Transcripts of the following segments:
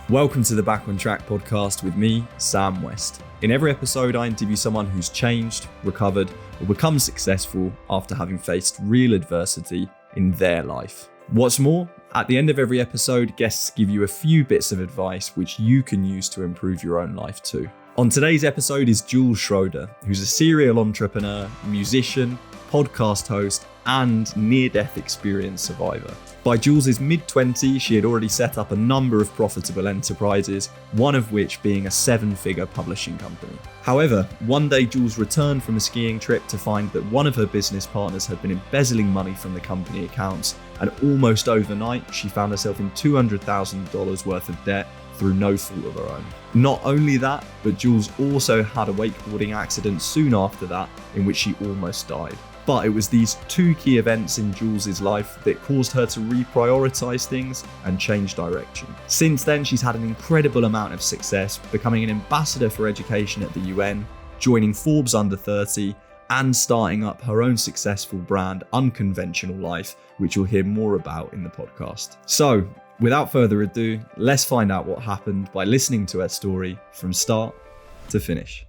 Welcome to the Back on Track podcast with me, Sam West. In every episode, I interview someone who's changed, recovered, or become successful after having faced real adversity in their life. What's more, at the end of every episode, guests give you a few bits of advice which you can use to improve your own life too. On today's episode is Jules Schroeder, who's a serial entrepreneur, musician, podcast host, and near-death experience survivor. By Jules's mid-20s, she had already set up a number of profitable enterprises, one of which being a 7-figure publishing company. However, one day Jules returned from a skiing trip to find that one of her business partners had been embezzling money from the company accounts, and almost overnight, she found herself in $200,000 worth of debt through no fault of her own. Not only that, but Jules also had a wakeboarding accident soon after that, in which she almost died. But it was these two key events in Jules's life that caused her to reprioritize things and change direction. Since then, she's had an incredible amount of success, becoming an ambassador for education at the UN, joining Forbes Under 30, and starting up her own successful brand, Unconventional Life, which you'll hear more about in the podcast. So, without further ado, let's find out what happened by listening to her story from start to finish.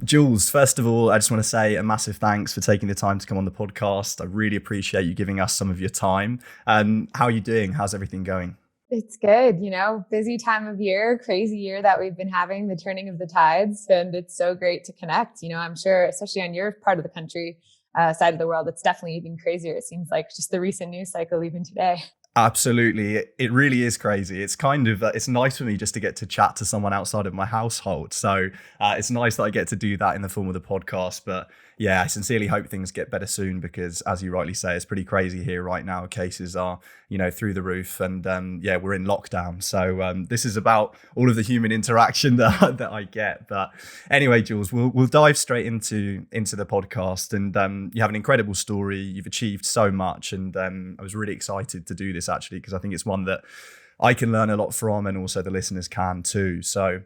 Jules, first of all, I just want to say a massive thanks for taking the time to come on the podcast. I really appreciate you giving us some of your time. How are you doing? How's everything going? It's good, busy time of year, crazy year that we've been having, the turning of the tides, and it's so great to connect. I'm sure, especially on your part of the country, side of the world, it's definitely even crazier. It seems like just the recent news cycle even today. Absolutely. It really is crazy. It's kind of, it's nice for me just to get to chat to someone outside of my household. So it's nice that I get to do that in the form of the podcast. But yeah, I sincerely hope things get better soon because, as you rightly say, it's pretty crazy here right now. Cases are, through the roof and we're in lockdown. So this is about all of the human interaction that I get. But anyway, Jules, we'll dive straight into the podcast. And you have an incredible story. You've achieved so much. And I was really excited to do this actually, because I think it's one that I can learn a lot from and also the listeners can too. So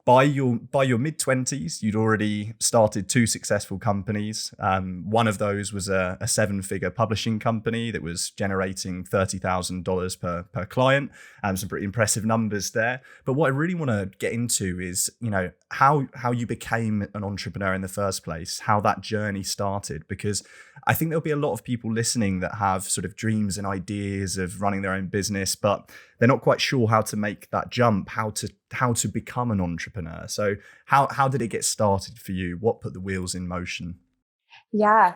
by your mid-20s, you'd already started 2 successful companies. One of those was a 7-figure publishing company that was generating $30,000 per client, some pretty impressive numbers there. But what I really want to get into is, how you became an entrepreneur in the first place, how that journey started, because I think there'll be a lot of people listening that have sort of dreams and ideas of running their own business, but they're not quite sure how to make that jump, how to become an entrepreneur. So how did it get started for you? What put the wheels in motion? Yeah,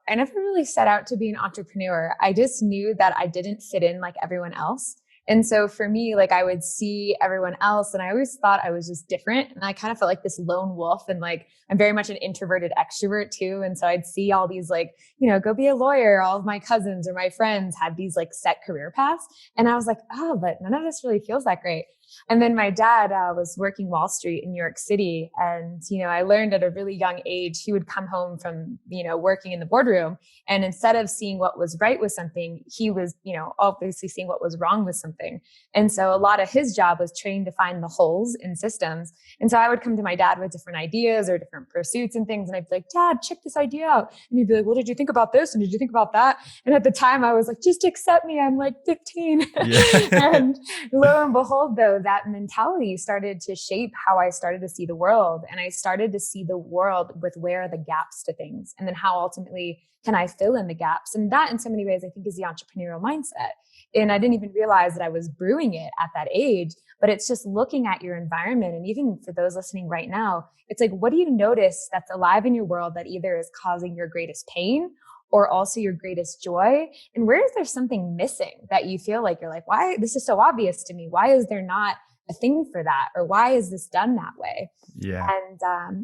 I never really set out to be an entrepreneur. I just knew that I didn't fit in like everyone else. And so for me, I would see everyone else and I always thought I was just different. And I kind of felt like this lone wolf and I'm very much an introverted extrovert too. And so I'd see all these go be a lawyer. All of my cousins or my friends had these set career paths. And I was like, oh, but none of this really feels that great. And then my dad was working Wall Street in New York City. And, I learned at a really young age, he would come home from, working in the boardroom. And instead of seeing what was right with something, he was, obviously seeing what was wrong with something. And so a lot of his job was trying to find the holes in systems. And so I would come to my dad with different ideas or different pursuits and things. And I'd be like, Dad, check this idea out. And he'd be like, well, did you think about this? And did you think about that? And at the time I was like, just accept me. I'm 15. Yeah. And lo and behold, though, that mentality started to shape how I started to see the world. And I started to see the world with where are the gaps to things. And then how ultimately can I fill in the gaps? And that in so many ways, I think is the entrepreneurial mindset. And I didn't even realize that I was brewing it at that age, but it's just looking at your environment. And even for those listening right now, it's what do you notice that's alive in your world that either is causing your greatest pain or also your greatest joy? And where is there something missing that you feel like you're why this is so obvious to me? Why is there not a thing for that? Or why is this done that way? Yeah. And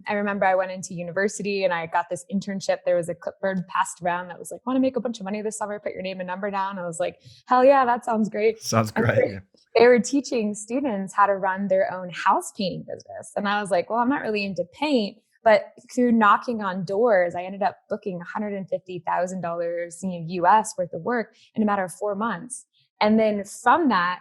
I remember I went into university and I got this internship. There was a clipboard passed around that was want to make a bunch of money this summer, put your name and number down. I was like, hell yeah, that sounds great. Sounds great. Yeah. They were teaching students how to run their own house painting business. And I was like, well, I'm not really into paint, but through knocking on doors, I ended up booking $150,000 US worth of work in a matter of 4 months. And then from that,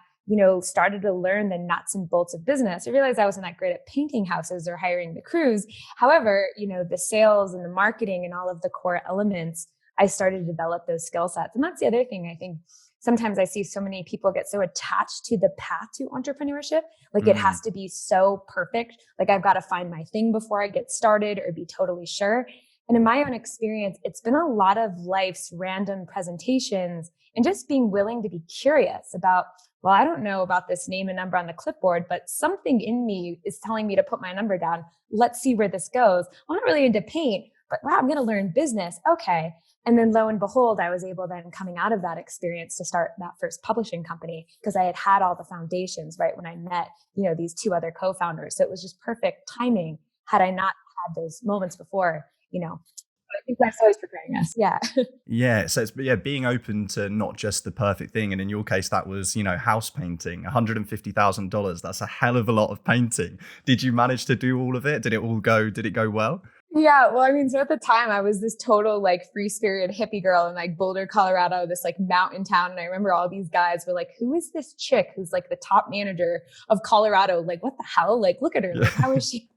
started to learn the nuts and bolts of business. I realized I wasn't that great at painting houses or hiring the crews. However, the sales and the marketing and all of the core elements, I started to develop those skill sets. And that's the other thing I think sometimes I see so many people get so attached to the path to entrepreneurship. Like it has to be so perfect. Like I've got to find my thing before I get started or be totally sure. And in my own experience, it's been a lot of life's random presentations and just being willing to be curious about, well, I don't know about this name and number on the clipboard, but something in me is telling me to put my number down. Let's see where this goes. I'm not really into paint, but wow, I'm going to learn business. Okay. And then lo and behold, I was able then coming out of that experience to start that first publishing company because I had all the foundations right when I met, these two other co-founders. So it was just perfect timing had I not had those moments before, I think that's always preparing us. Yeah. Yeah. So it's being open to not just the perfect thing. And in your case, that was, house painting, $150,000. That's a hell of a lot of painting. Did you manage to do all of it? Did it go well? Yeah. Well, I mean, so at the time I was this total like free spirited hippie girl in like Boulder, Colorado, this like mountain town. And I remember all these guys were like, who is this chick who's like the top manager of Colorado? Like, what the hell? Like, look at her. Like, how is she?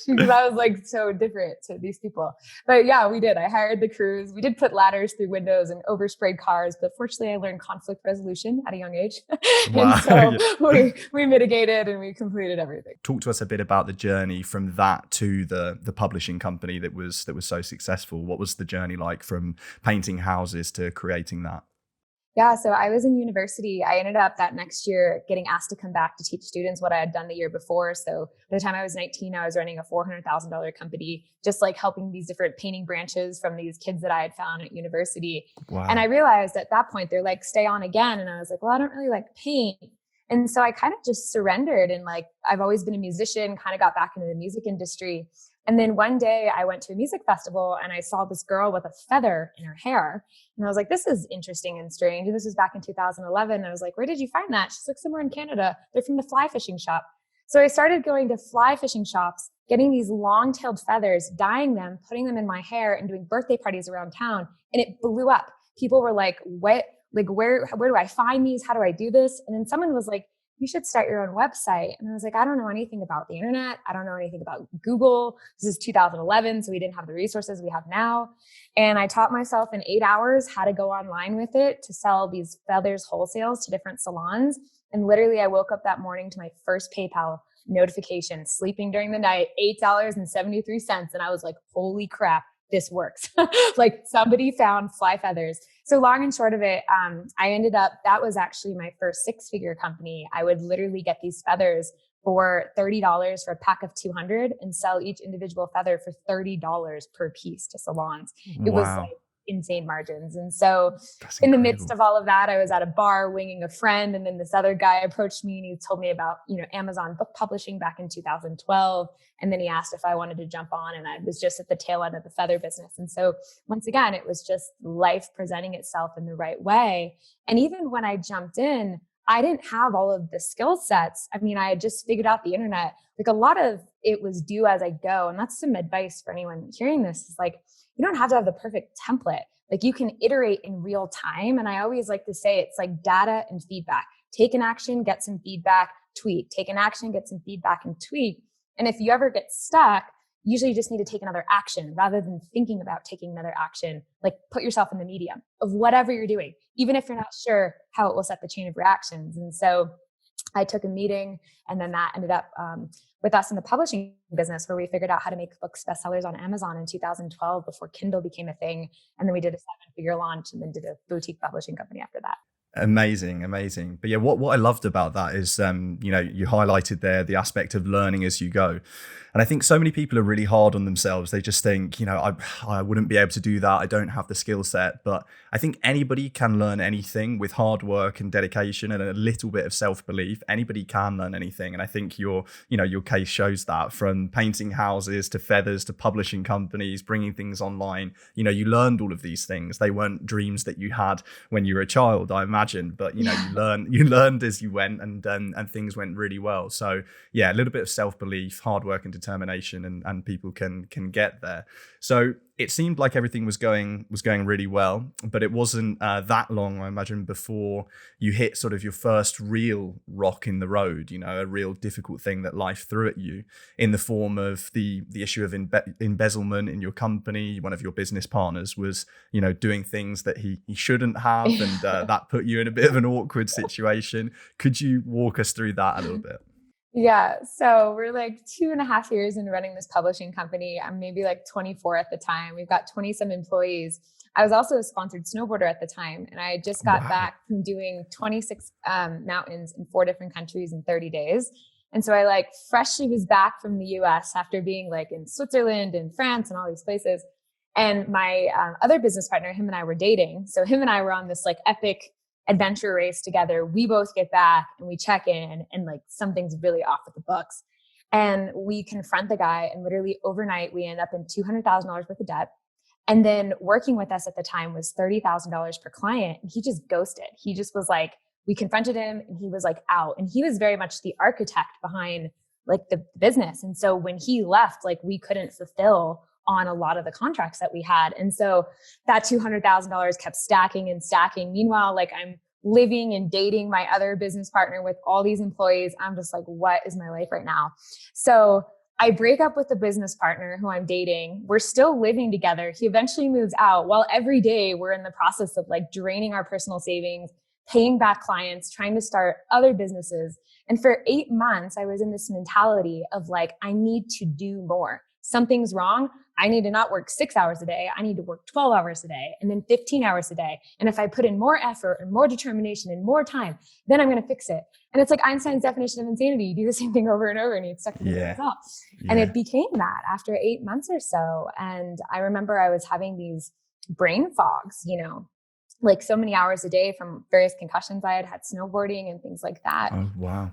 Because I was like so different to these people. But yeah, we did. I hired the crews. We did put ladders through windows and oversprayed cars. But fortunately, I learned conflict resolution at a young age. Wow. And so we mitigated and we completed everything. Talk to us a bit about the journey from that to the publishing company that was so successful. What was the journey like from painting houses to creating that? Yeah, so I was in university. I ended up that next year getting asked to come back to teach students what I had done the year before. So by the time I was 19, I was running a $400,000 company, just like helping these different painting branches from these kids that I had found at university. Wow. And I realized at that point, they're like, stay on again. And I was like, well, I don't really like paint. And so I kind of just surrendered. And like, I've always been a musician, kind of got back into the music industry. And then one day I went to a music festival and I saw this girl with a feather in her hair. And I was like, this is interesting and strange. And this was back in 2011. And I was like, where did you find that? She's like, somewhere in Canada. They're from the fly fishing shop. So I started going to fly fishing shops, getting these long-tailed feathers, dyeing them, putting them in my hair and doing birthday parties around town. And it blew up. People were like, what? Like, where do I find these? How do I do this? And then someone was like, you should start your own website. And I was like, I don't know anything about the internet. I don't know anything about Google. This is 2011. So we didn't have the resources we have now. And I taught myself in 8 hours how to go online with it to sell these feathers wholesales to different salons. And literally I woke up that morning to my first PayPal notification, sleeping during the night, $8.73. And I was like, holy crap, this works. Like somebody found fly feathers. So long and short of it, I ended up, that was actually my first 6-figure company. I would literally get these feathers for $30 for a pack of 200 and sell each individual feather for $30 per piece to salons. It was like insane margins. And so in the midst of all of that, I was at a bar winging a friend. And then this other guy approached me and he told me about, Amazon book publishing back in 2012. And then he asked if I wanted to jump on, and I was just at the tail end of the feather business. And so once again, it was just life presenting itself in the right way. And even when I jumped in, I didn't have all of the skill sets. I mean, I had just figured out the internet. Like a lot of it was do as I go. And that's some advice for anyone hearing this is like, you don't have to have the perfect template. Like you can iterate in real time. And I always like to say it's like data and feedback. Take an action, get some feedback, tweak. Take an action, get some feedback and tweak. And if you ever get stuck, usually you just need to take another action rather than thinking about taking another action. Like put yourself in the medium of whatever you're doing, even if you're not sure how it will set the chain of reactions. And so I took a meeting, and then that ended up with us in the publishing business, where we figured out how to make books bestsellers on Amazon in 2012 before Kindle became a thing. And then we did a 7-figure launch and then did a boutique publishing company after that. Amazing. But yeah, what I loved about that is, you highlighted there the aspect of learning as you go. And I think so many people are really hard on themselves. They just think, I wouldn't be able to do that. I don't have the skill set. But I think anybody can learn anything with hard work and dedication and a little bit of self-belief. Anybody can learn anything. And I think your case shows that, from painting houses to feathers to publishing companies, bringing things online. You learned all of these things. They weren't dreams that you had when you were a child, I imagine, but you learned as you went, and things went really well. So yeah, a little bit of self-belief, hard work and determination, and people can get there. So it seemed like everything was going really well, but it wasn't that long, I imagine, before you hit sort of your first real rock in the road, a real difficult thing that life threw at you in the form of the issue of embezzlement in your company. One of your business partners was, doing things that he shouldn't have, and that put you in a bit of an awkward situation. Could you walk us through that a little bit? Yeah. So we're like 2.5 years into running this publishing company. I'm maybe like 24 at the time. We've got 20 some employees. I was also a sponsored snowboarder at the time. And I just got back from doing 26 mountains in 4 different countries in 30 days. And so I like freshly was back from the US after being like in Switzerland and France and all these places. And my other business partner, him and I were dating. So him and I were on this like epic adventure race together. We both get back and we check in and like something's really off with the books. And we confront the guy, and literally overnight we end up in $200,000 worth of debt. And then working with us at the time was $30,000 per client. And he just ghosted. He just was like, we confronted him and he was like out. And he was very much the architect behind like the business. And so when he left, like we couldn't fulfill on a lot of the contracts that we had. And so that $200,000 kept stacking and stacking. Meanwhile, like I'm living and dating my other business partner with all these employees. I'm just like, what is my life right now? So I break up with the business partner who I'm dating. We're still living together. He eventually moves out, while every day we're in the process of like draining our personal savings, paying back clients, trying to start other businesses. And for 8 months, I was in this mentality of like, I need to do more. Something's wrong. I need to not work 6 hours a day. I need to work 12 hours a day and then 15 hours a day. And if I put in more effort and more determination and more time, then I'm going to fix it. And it's like Einstein's definition of insanity. You do the same thing over and over and you get stuck in the result. And it became that after 8 months or so. And I remember I was having these brain fogs, like so many hours a day from various concussions I had snowboarding and things like that. Oh, wow.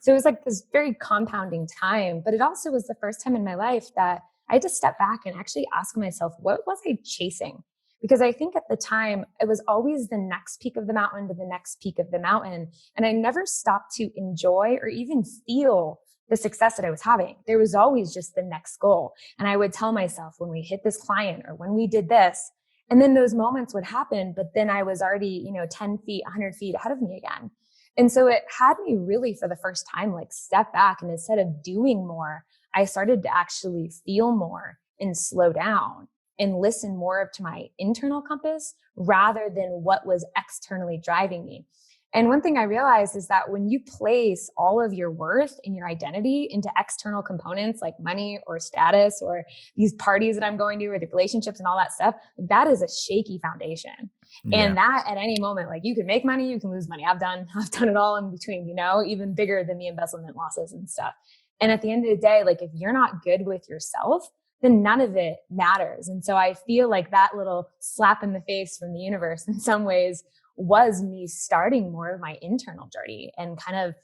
So it was like this very compounding time, but it also was the first time in my life that I had to step back and actually ask myself, what was I chasing? Because I think at the time it was always the next peak of the mountain to the next peak of the mountain. And I never stopped to enjoy or even feel the success that I was having. There was always just the next goal. And I would tell myself when we hit this client or when we did this, and then those moments would happen, but then I was already, 10 feet, 100 feet ahead of me again. And so it had me really for the first time, like step back, and instead of doing more, I started to actually feel more and slow down and listen more to my internal compass rather than what was externally driving me. And one thing I realized is that when you place all of your worth and your identity into external components like money or status or these parties that I'm going to or the relationships and all that stuff, that is a shaky foundation. Yeah. And that at any moment, like you can make money, you can lose money. I've done it all in between, even bigger than the embezzlement losses and stuff. And at the end of the day, like if you're not good with yourself, then none of it matters. And so I feel like that little slap in the face from the universe in some ways was me starting more of my internal journey and kind of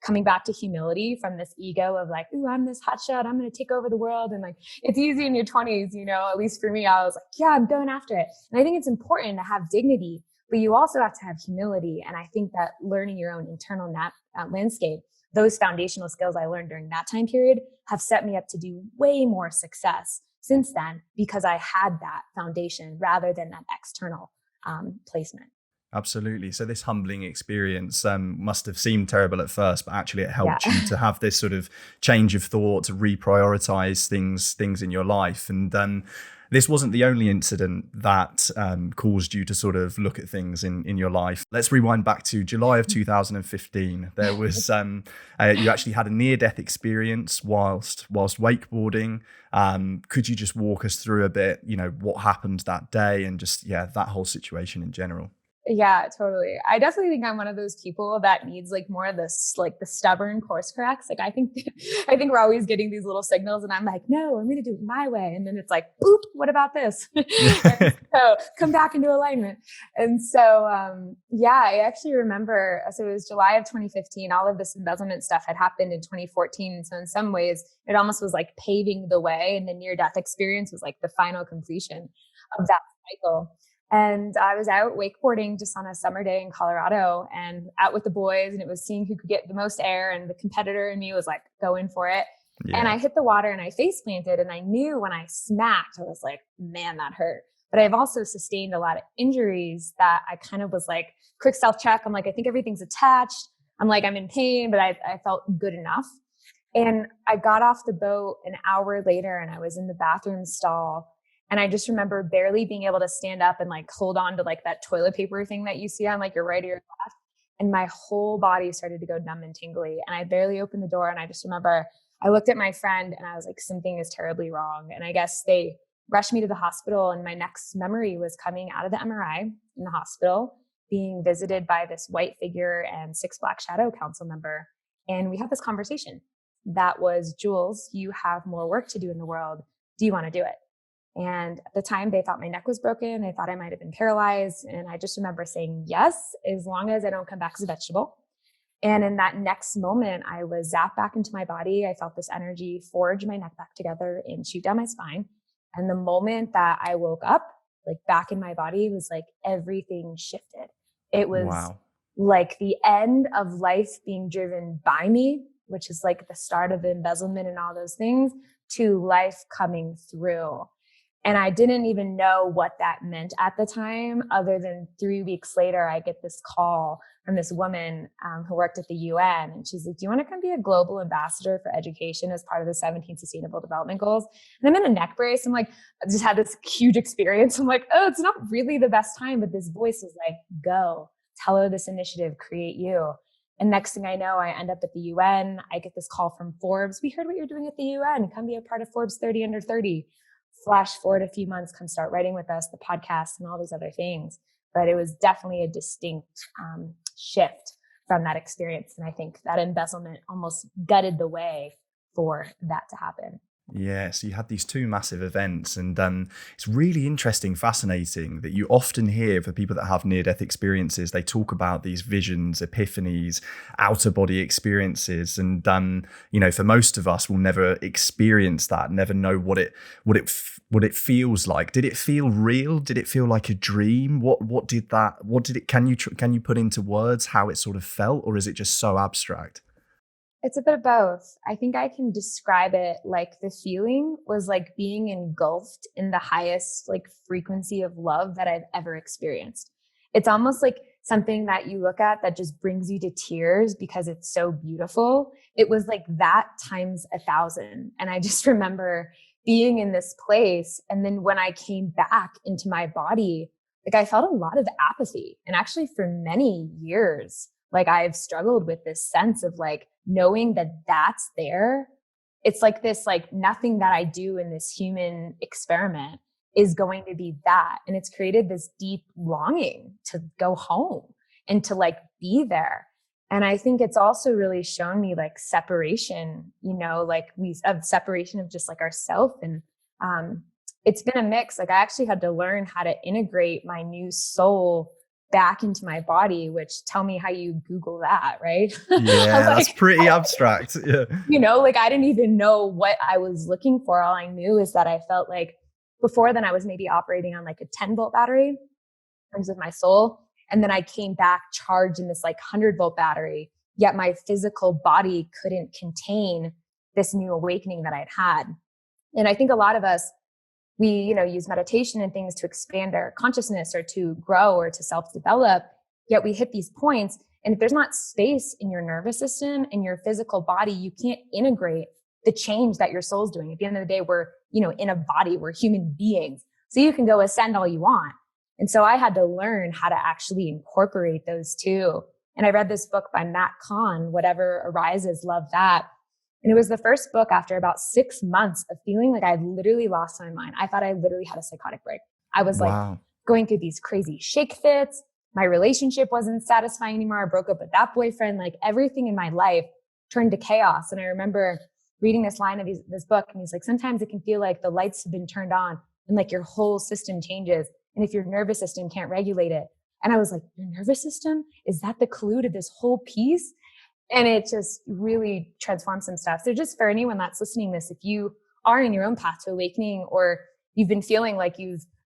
coming back to humility from this ego of like, ooh, I'm this hotshot, I'm going to take over the world. And like, it's easy in your 20s, at least for me, I was like, yeah, I'm going after it. And I think it's important to have dignity, but you also have to have humility. And I think that learning your own internal landscape, those foundational skills I learned during that time period have set me up to do way more success since then because I had that foundation rather than that external placement. Absolutely. So this humbling experience must have seemed terrible at first, but actually it helped you to have this sort of change of thought, to reprioritize things in your life. And this wasn't the only incident that caused you to sort of look at things in your life. Let's rewind back to July of 2015. There was you actually had a near-death experience whilst wakeboarding. Could you just walk us through a bit, what happened that day and just that whole situation in general? Yeah, totally. I definitely think I'm one of those people that needs like more of this, like the stubborn course corrects. Like I think we're always getting these little signals and I'm like, no, I'm going to do it my way. And then it's like, boop, what about this? So come back into alignment. And so, I actually remember, so it was July of 2015, all of this embezzlement stuff had happened in 2014. And so in some ways it almost was like paving the way, and the near-death experience was like the final completion of that cycle. And I was out wakeboarding just on a summer day in Colorado and out with the boys, and it was seeing who could get the most air, and the competitor in me was like going for it. And I Yeah. hit the water and I face planted, and I knew when I smacked, I was like, man, that hurt. But I've also sustained a lot of injuries that I kind of was like, quick self check. I'm like, I think everything's attached. I'm like, I'm in pain, but I felt good enough. And I got off the boat an hour later and I was in the bathroom stall. And I just remember barely being able to stand up and like hold on to like that toilet paper thing that you see on like your right or your left. And my whole body started to go numb and tingly. And I barely opened the door. And I just remember I looked at my friend and I was like, something is terribly wrong. And I guess they rushed me to the hospital. And my next memory was coming out of the MRI in the hospital, being visited by this white figure and 6 Black Shadow Council member. And we had this conversation that was, Jules, you have more work to do in the world. Do you want to do it? And at the time, they thought my neck was broken. They thought I might have been paralyzed. And I just remember saying yes, as long as I don't come back as a vegetable. And in that next moment, I was zapped back into my body. I felt this energy forge my neck back together and shoot down my spine. And the moment that I woke up, like back in my body, was like everything shifted. It was Wow. like the end of life being driven by me, which is like the start of embezzlement and all those things, to life coming through. And I didn't even know what that meant at the time, other than 3 weeks later, I get this call from this woman who worked at the UN. And she's like, do you want to come be a global ambassador for education as part of the 17 Sustainable Development Goals? And I'm in a neck brace. I'm like, I just had this huge experience. I'm like, oh, it's not really the best time. But this voice was like, go, tell her this initiative, create you. And next thing I know, I end up at the UN. I get this call from Forbes. We heard what you're doing at the UN. Come be a part of Forbes 30 under 30. Flash forward a few months, come start writing with us, the podcast and all these other things. But it was definitely a distinct shift from that experience. And I think that embezzlement almost gutted the way for that to happen. Yeah, so you had these two massive events, and it's really interesting, fascinating that you often hear for people that have near-death experiences, they talk about these visions, epiphanies, outer-body experiences, and for most of us, we'll never experience that, never know what it feels like. Did it feel real? Did it feel like a dream? What did it? Can you put into words how it sort of felt, or is it just so abstract? It's a bit of both. I think I can describe it like the feeling was like being engulfed in the highest like frequency of love that I've ever experienced. It's almost like something that you look at that just brings you to tears because it's so beautiful. It was like that times 1,000. And I just remember being in this place. And then when I came back into my body, like I felt a lot of apathy. And actually for many years, like I've struggled with this sense of like knowing that that's there. It's like this, like nothing that I do in this human experiment is going to be that. And it's created this deep longing to go home and to like be there. And I think it's also really shown me like separation, like of separation of just like ourself. And it's been a mix. Like I actually had to learn how to integrate my new soul back into my body, which tell me how you Google that, right? Yeah, that's Like, pretty abstract. Yeah. like I didn't even know what I was looking for. All I knew is that I felt like before then I was maybe operating on like a 10-volt battery in terms of my soul. And then I came back charged in this like 100-volt battery, yet my physical body couldn't contain this new awakening that I'd had. And I think a lot of us, we, use meditation and things to expand our consciousness or to grow or to self-develop, yet we hit these points. And if there's not space in your nervous system and your physical body, you can't integrate the change that your soul's doing. At the end of the day, we're, in a body, we're human beings. So you can go ascend all you want. And so I had to learn how to actually incorporate those two. And I read this book by Matt Kahn, Whatever Arises, Love That. And it was the first book after about 6 months of feeling like I had literally lost my mind. I thought I literally had a psychotic break. I was like Wow. going through these crazy shake fits. My relationship wasn't satisfying anymore. I broke up with that boyfriend. Like everything in my life turned to chaos. And I remember reading this line of this book, and he's like, sometimes it can feel like the lights have been turned on and like your whole system changes. And if your nervous system can't regulate it. And I was like, your nervous system? Is that the clue to this whole piece? And it just really transformed some stuff. So just for anyone that's listening to this, if you are in your own path to awakening, or you've been feeling like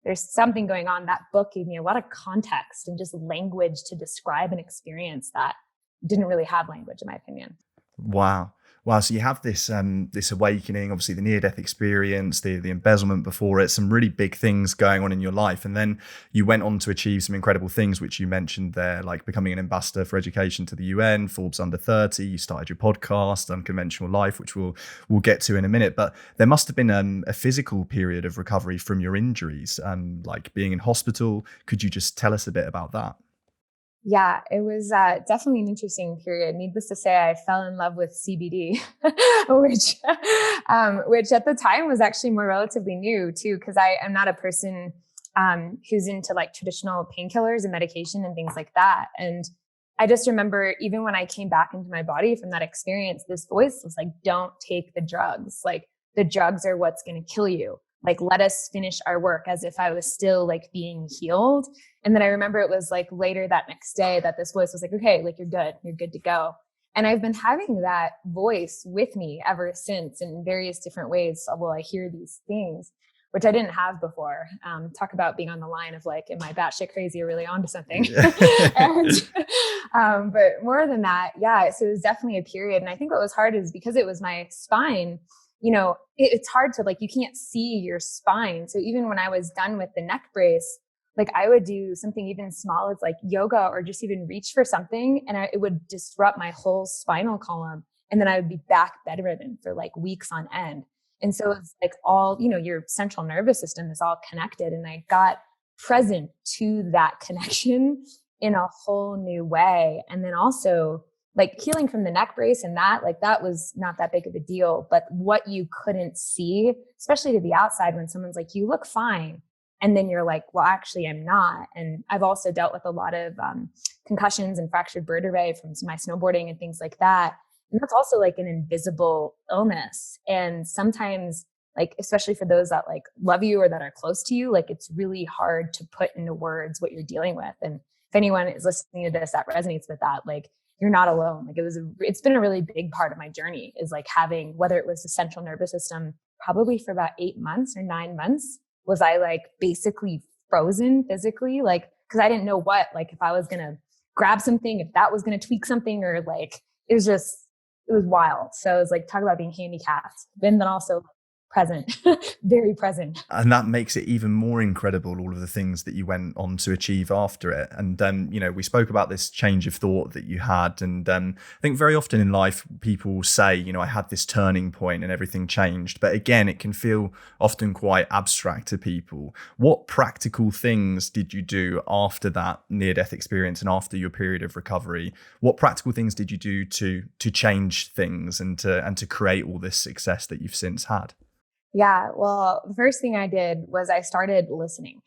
there's something going on, that book gave me a lot of context and just language to describe an experience that didn't really have language, in my opinion. Wow. Wow, so you have this awakening, obviously the near-death experience, the embezzlement before it, some really big things going on in your life. And then you went on to achieve some incredible things, which you mentioned there, like becoming an ambassador for education to the UN, Forbes Under 30. You started your podcast, Unconventional Life, which we'll get to in a minute. But there must have been a physical period of recovery from your injuries, like being in hospital. Could you just tell us a bit about that? Yeah, it was definitely an interesting period. Needless to say, I fell in love with CBD, which at the time was actually more relatively new too, because I am not a person who's into like traditional painkillers and medication and things like that. And I just remember even when I came back into my body from that experience, this voice was like, "Don't take the drugs. Like the drugs are what's going to kill you. Like let us finish our work," as if I was still like being healed. And then I remember it was like later that next day that this voice was like, "Okay, like you're good to go." And I've been having that voice with me ever since in various different ways. Well, I hear these things, which I didn't have before. Talk about being on the line of like, am I batshit crazy or really onto something? and, but more than that, yeah. So it was definitely a period. And I think what was hard is because it was my spine, it's hard to like, you can't see your spine. So even when I was done with the neck brace, like I would do something even small as like yoga or just even reach for something. And it would disrupt my whole spinal column. And then I would be back bedridden for like weeks on end. And so it's like all, your central nervous system is all connected. And I got present to that connection in a whole new way. And then also like healing from the neck brace and that was not that big of a deal. But what you couldn't see, especially to the outside, when someone's like, "You look fine." And then you're like, "Well, actually I'm not." And I've also dealt with a lot of concussions and fractured vertebrae from my snowboarding and things like that. And that's also like an invisible illness. And sometimes, like, especially for those that like love you or that are close to you, like it's really hard to put into words what you're dealing with. And if anyone is listening to this that resonates with that, like you're not alone. Like it's been a really big part of my journey is like having, whether it was the central nervous system, probably for about 8 months or 9 months, was I like basically frozen physically, like, cause I didn't know what, like if I was going to grab something, if that was going to tweak something or like, it was wild. So it was like, talk about being handicapped, and then also present, very present. And that makes it even more incredible, all of the things that you went on to achieve after it. And, we spoke about this change of thought that you had. And I think very often in life, people say, I had this turning point and everything changed. But again, it can feel often quite abstract to people. What practical things did you do after that near-death experience and after your period of recovery? What practical things did you do to change things and to create all this success that you've since had? Yeah. Well, the first thing I did was I started listening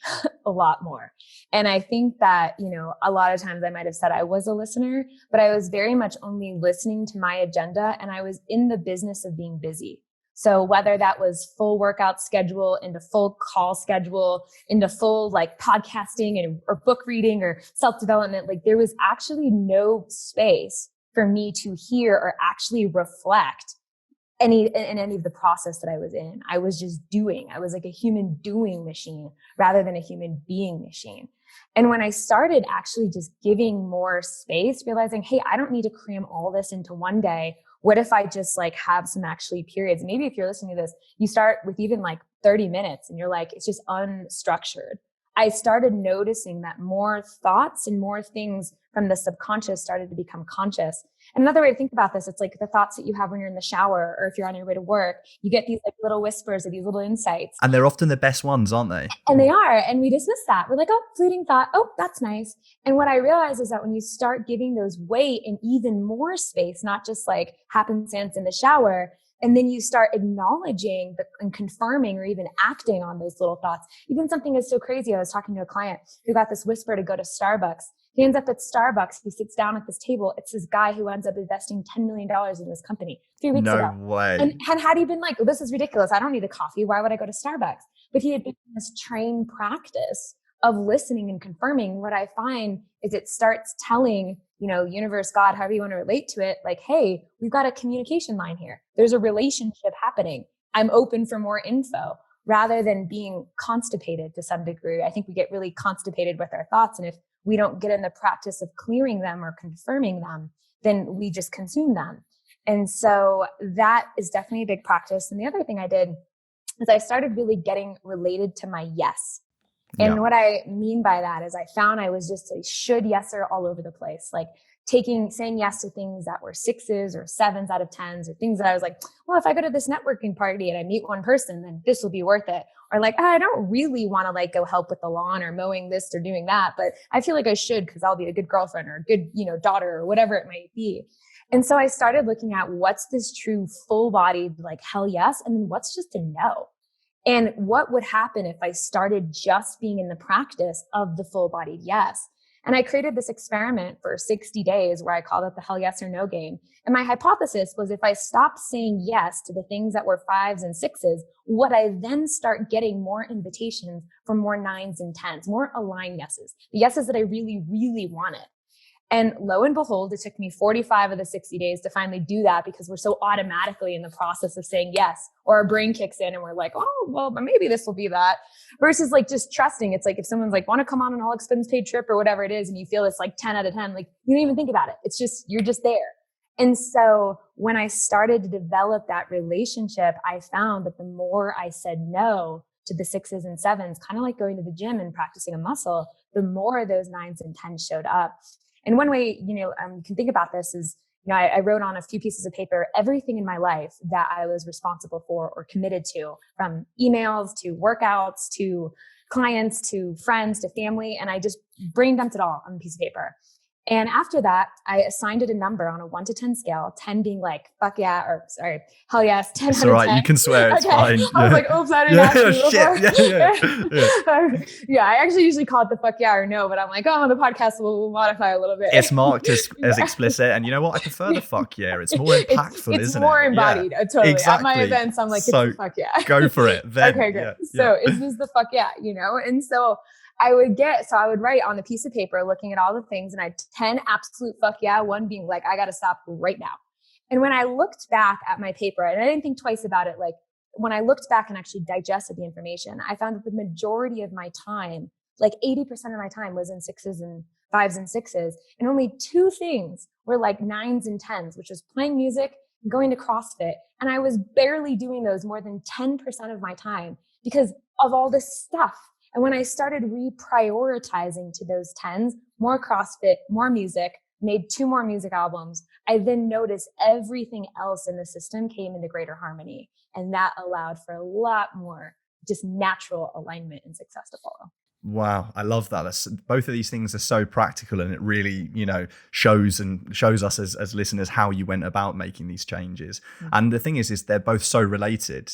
a lot more. And I think that, a lot of times I might have said I was a listener, but I was very much only listening to my agenda, and I was in the business of being busy. So whether that was full workout schedule into full call schedule into full like podcasting or book reading or self-development, like there was actually no space for me to hear or actually reflect any of the process that I was in. I was just doing. I was like a human doing machine rather than a human being machine. And when I started actually just giving more space, realizing, hey, I don't need to cram all this into one day. What if I just like have some actually periods? Maybe if you're listening to this, you start with even like 30 minutes and you're like, it's just unstructured. I started noticing that more thoughts and more things from the subconscious started to become conscious. And another way to think about this, it's like the thoughts that you have when you're in the shower or if you're on your way to work, you get these like little whispers or these little insights. And they're often the best ones, aren't they? And they are. And we dismiss that. We're like, "Oh, fleeting thought. Oh, that's nice." And what I realized is that when you start giving those weight and even more space, not just like happenstance in the shower, and then you start acknowledging and confirming or even acting on those little thoughts. Even something is so crazy. I was talking to a client who got this whisper to go to Starbucks. He ends up at Starbucks. He sits down at this table. It's this guy who ends up investing $10 million in this company 3 weeks ago. No way. And had he been like, "Well, this is ridiculous. I don't need a coffee. Why would I go to Starbucks?" But he had been in this trained practice of listening and confirming. What I find is it starts telling, universe, God, however you want to relate to it, like, hey, we've got a communication line here. There's a relationship happening. I'm open for more info, rather than being constipated to some degree. I think we get really constipated with our thoughts. And if we don't get in the practice of clearing them or confirming them, then we just consume them. And so that is definitely a big practice. And the other thing I did is I started really getting related to my yes. And what I mean by that is I found I was just a should yeser all over the place. Like saying yes to things that were 6s or 7s out of 10s, or things that I was like, well, if I go to this networking party and I meet one person, then this will be worth it. Or like, I don't really want to like go help with the lawn or mowing this or doing that, but I feel like I should because I'll be a good girlfriend or a good, daughter or whatever it might be. And so I started looking at what's this true full bodied, like hell yes. And then what's just a no. And what would happen if I started just being in the practice of the full bodied yes? And I created this experiment for 60 days where I called it the hell yes or no game. And my hypothesis was if I stopped saying yes to the things that were 5s and 6s, would I then start getting more invitations for more 9s and 10s, more aligned yeses, the yeses that I really, really wanted. And lo and behold, it took me 45 of the 60 days to finally do that because we're so automatically in the process of saying yes, or our brain kicks in and we're like, oh, well, maybe this will be that, versus like just trusting. It's like if someone's like, want to come on an all expense paid trip or whatever it is, and you feel it's like 10 out of 10, like you don't even think about it. It's just, you're just there. And so when I started to develop that relationship, I found that the more I said no to the 6s and 7s, kind of like going to the gym and practicing a muscle, the more those 9s and 10s showed up. And one way, you can think about this is, I wrote on a few pieces of paper everything in my life that I was responsible for or committed to, from emails to workouts to clients to friends to family. And I just brain dumped it all on a piece of paper. And after that, I assigned it a number on a 1 to 10 scale, 10 being like, fuck yeah, or sorry, hell yes, 10 It's out all of right. 10. You can swear. It's fine. I was like, oops, I didn't ask you before. Yeah, I actually usually call it the fuck yeah or no, but I'm like, oh, the podcast will modify a little bit. It's marked as explicit. And you know what? I prefer the fuck yeah. It's more impactful, it's isn't more it? embodied. Totally. Exactly. At my events, I'm like, it's the fuck yeah. Go for it. Then, okay, great. So it's just the fuck yeah, And so I would write on a piece of paper, looking at all the things, and I had 10 absolute fuck yeah, one being like, I got to stop right now. And when I looked back at my paper, and I didn't think twice about it, like when I looked back and actually digested the information, I found that the majority of my time, like 80% of my time, was in 6s and 5s and 6s. And only 2 things were like 9s and 10s, which was playing music and going to CrossFit. And I was barely doing those more than 10% of my time because of all this stuff. And when I started reprioritizing to those 10s, more CrossFit, more music, made 2 more music albums, I then noticed everything else in the system came into greater harmony. And that allowed for a lot more just natural alignment and success to follow. Wow, I love that. Both of these things are so practical, and it really, shows us as listeners how you went about making these changes. Mm-hmm. And the thing is they're both so related.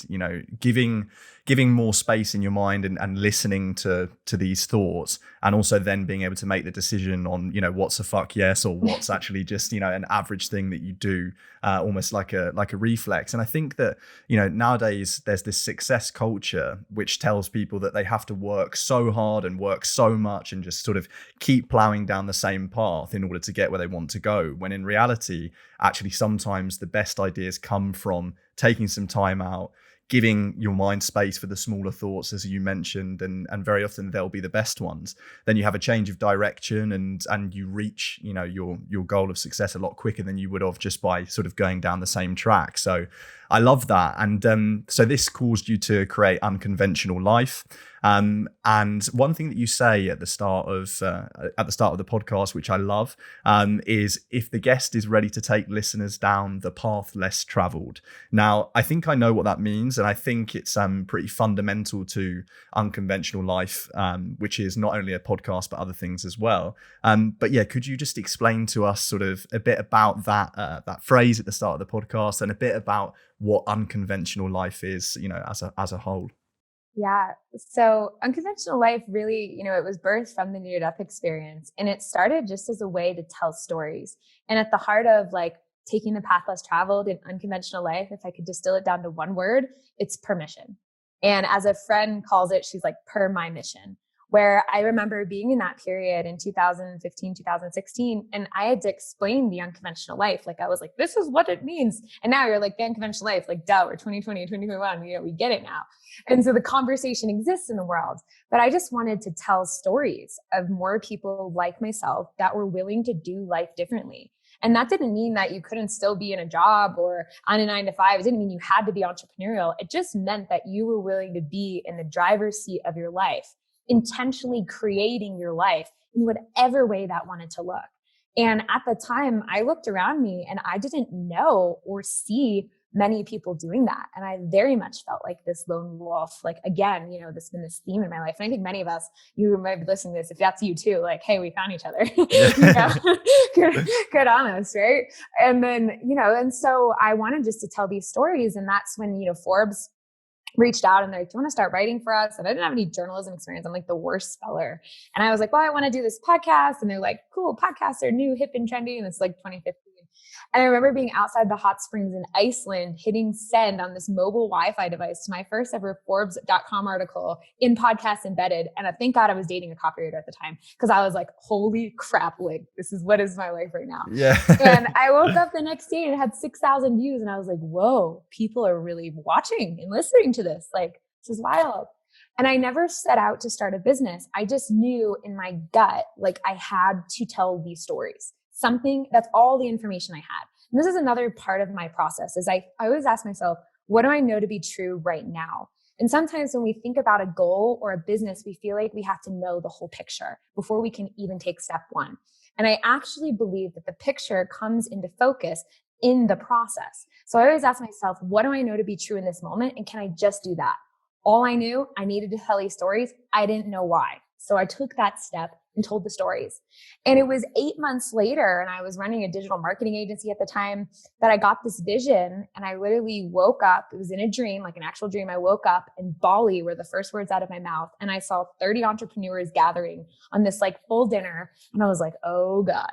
Giving more space in your mind and listening to these thoughts, and also then being able to make the decision on what's a fuck yes or what's actually just an average thing that you do, almost like a reflex. And I think that nowadays there's this success culture which tells people that they have to work so hard and work so much and just sort of keep plowing down the same path in order to get where they want to go, when in reality actually sometimes the best ideas come from taking some time out, giving your mind space for the smaller thoughts, as you mentioned, and very often they'll be the best ones. Then you have a change of direction and you reach, your goal of success a lot quicker than you would have just by sort of going down the same track. So I love that. And so this caused you to create Unconventional Life. And one thing that you say at the start of the podcast, which I love, is if the guest is ready to take listeners down the path less traveled. Now, I think I know what that means, and I think it's pretty fundamental to Unconventional Life, which is not only a podcast but other things as well. But yeah, could you just explain to us sort of a bit about that phrase at the start of the podcast, and a bit about what Unconventional Life is, as a whole? Yeah. So Unconventional Life really, it was birthed from the NearDeath Experience, and it started just as a way to tell stories. And at the heart of like taking the path less traveled in Unconventional Life, if I could distill it down to one word, it's permission. And as a friend calls it, she's like, per my mission. Where I remember being in that period in 2015, 2016, and I had to explain the unconventional life. Like I was like, this is what it means. And now you're like, the unconventional life, like duh, we're 2020, 2021, we get it now. And so the conversation exists in the world, but I just wanted to tell stories of more people like myself that were willing to do life differently. And that didn't mean that you couldn't still be in a job or on a 9 to 5. It didn't mean you had to be entrepreneurial. It just meant that you were willing to be in the driver's seat of your life, intentionally creating your life in whatever way that wanted to look. And at the time, I looked around me and I didn't know or see many people doing that. And I very much felt like this lone wolf. Like, again, you know, there's been this theme in my life. And I think many of us, you might be listening to this, if that's you too, like, hey, we found each other. Yeah. good on us, right? And then, you know, and so I wanted just to tell these stories. And that's when, you know, Forbes reached out and they're like, do you want to start writing for us? And I didn't have any journalism experience. I'm like the worst speller. And I was like, well, I want to do this podcast. And they're like, cool, podcasts are new, hip and trendy. And it's like 2015. And I remember being outside the hot springs in Iceland, hitting send on this mobile Wi-Fi device to my first ever Forbes.com article in Podcast Embedded. And I thank God I was dating a copywriter at the time, because I was like, holy crap, like, this is what is my life right now. Yeah. And I woke up the next day and it had 6,000 views. And I was like, whoa, people are really watching and listening to this. Like, this is wild. And I never set out to start a business. I just knew in my gut, like, I had to tell these stories. Something, that's all the information I had. And this is another part of my process, is I always ask myself, what do I know to be true right now? And sometimes when we think about a goal or a business, we feel like we have to know the whole picture before we can even take step one. And I actually believe that the picture comes into focus in the process. So I always ask myself, what do I know to be true in this moment? And can I just do that? All I knew, I needed to tell these stories. I didn't know why. So I took that step and told the stories. And it was 8 months later, and I was running a digital marketing agency at the time, that I got this vision. And I literally woke up, it was in a dream, like an actual dream. I woke up and Bali were the first words out of my mouth. And I saw 30 entrepreneurs gathering on this like full dinner. And I was like, oh God.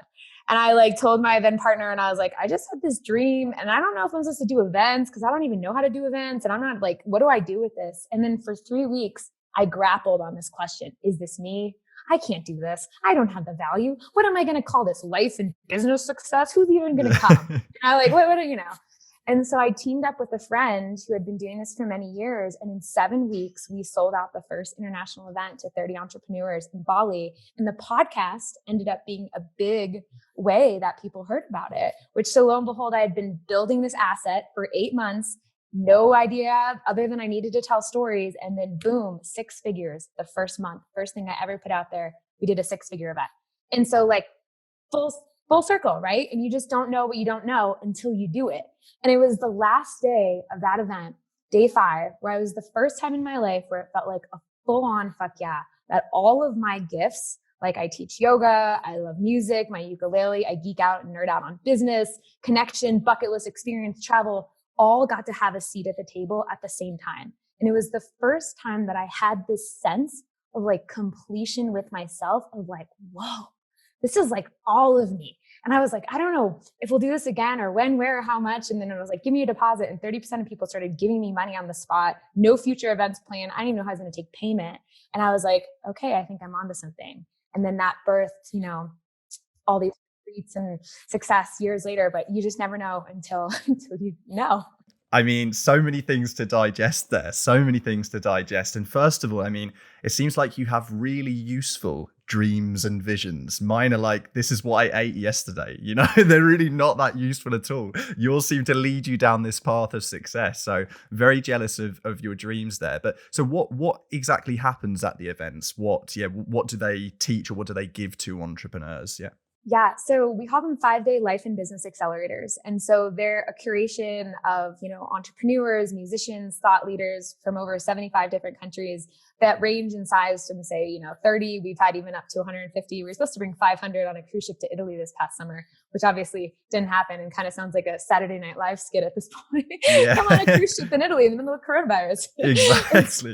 And I like told my then partner, and I was like, I just had this dream and I don't know if I'm supposed to do events, because I don't even know how to do events. And I'm not like, what do I do with this? And then for 3 weeks, I grappled on this question. Is this me? I can't do this. I don't have the value. What am I going to call this? Life and business success? Who's even going to come? And I like, what, you know? And so I teamed up with a friend who had been doing this for many years. And in 7 weeks, we sold out the first international event to 30 entrepreneurs in Bali. And the podcast ended up being a big way that people heard about it, which, so lo and behold, I had been building this asset for 8 months. No idea other than I needed to tell stories. And then boom, 6 figures the first month. First thing I ever put out there, we did a 6-figure event. And so like full circle, right? And you just don't know what you don't know until you do it. And it was the last day of that event, day 5, where I was the first time in my life where it felt like a full on fuck yeah, that all of my gifts, like I teach yoga, I love music, my ukulele, I geek out and nerd out on business, connection, bucket list experience, travel, all got to have a seat at the table at the same time. And it was the first time that I had this sense of like completion with myself, of like, whoa, this is like all of me. And I was like, I don't know if we'll do this again, or when, where, or how much. And then it was like, give me a deposit. And 30% of people started giving me money on the spot. No future events planned. I didn't even know how I was going to take payment. And I was like, okay, I think I'm onto something. And then that birthed, you know, all these treats and success years later, but you just never know until you know. I mean, so many things to digest there, so many things to digest. And first of all, I mean, it seems like you have really useful dreams and visions. Mine are like, this is what I ate yesterday. You know, they're really not that useful at all. Yours seem to lead you down this path of success. So very jealous of your dreams there. But so what exactly happens at the events? What do they teach, or what do they give to entrepreneurs? Yeah. Yeah. So we call them 5-day life and business accelerators. And so they're a curation of, you know, entrepreneurs, musicians, thought leaders from over 75 different countries that range in size from, say, you know, 30. We've had even up to 150. We were supposed to bring 500 on a cruise ship to Italy this past summer, which obviously didn't happen, and kind of sounds like a Saturday Night Live skit at this point. Yeah. Come on a cruise ship in Italy in the middle of coronavirus. Exactly.